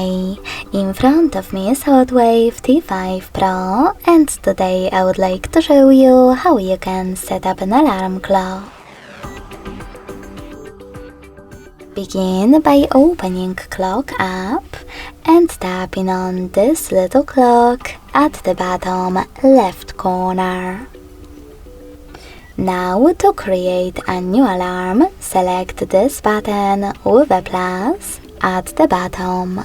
Hi, in front of me is Hotwav T5 Pro, and today I would like to show you how you can set up an alarm clock. Begin by opening Clock app and tapping on this little clock at the bottom left corner. Now to create a new alarm, select this button with a plus at the bottom.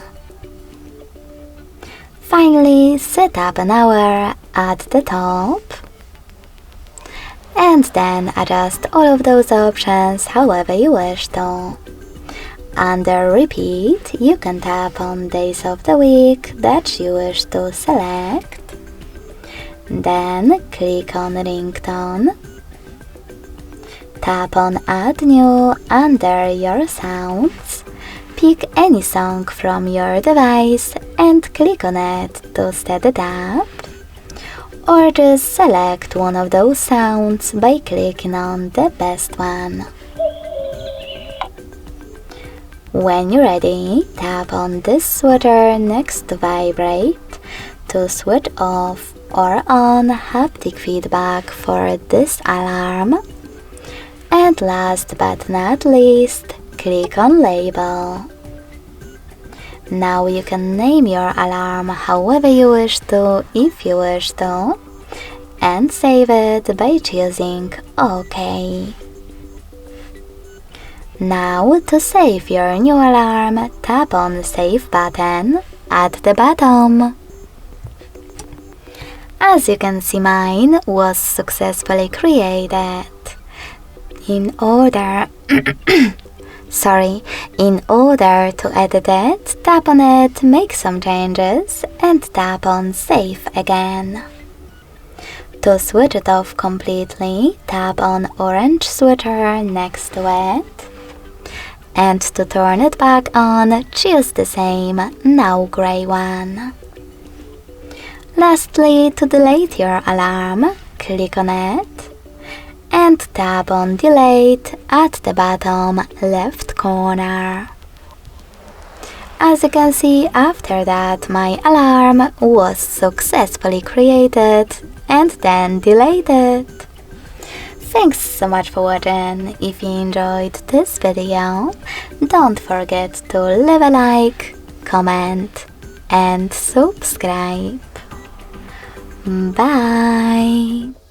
Finally, set up an hour at the top. And then adjust all of those options however you wish to. Under Repeat, you can tap on days of the week that you wish to select. Then click on Ringtone. Tap on Add New under your sounds. Pick any song from your device and click on it to set it up. Or just select one of those sounds by clicking on the best one. When you're ready, tap on this switcher next to Vibrate to switch off or on haptic feedback for this alarm. And last but not least, click on Label. Now you can name your alarm however you wish to, if you wish to, and save it by choosing OK. Now to save your new alarm, tap on the Save button at the bottom. As you can see, mine was successfully created. In order to edit it, tap on it, make some changes, and tap on Save again. To switch it off completely, tap on orange switcher next to it. And to turn it back on, choose the same, now grey one. Lastly, to delete your alarm, click on it. And tap on Delete at the bottom left corner. As you can see, after that my alarm was successfully created and then deleted. Thanks so much for watching. If you enjoyed this video, don't forget to leave a like, comment and subscribe. Bye!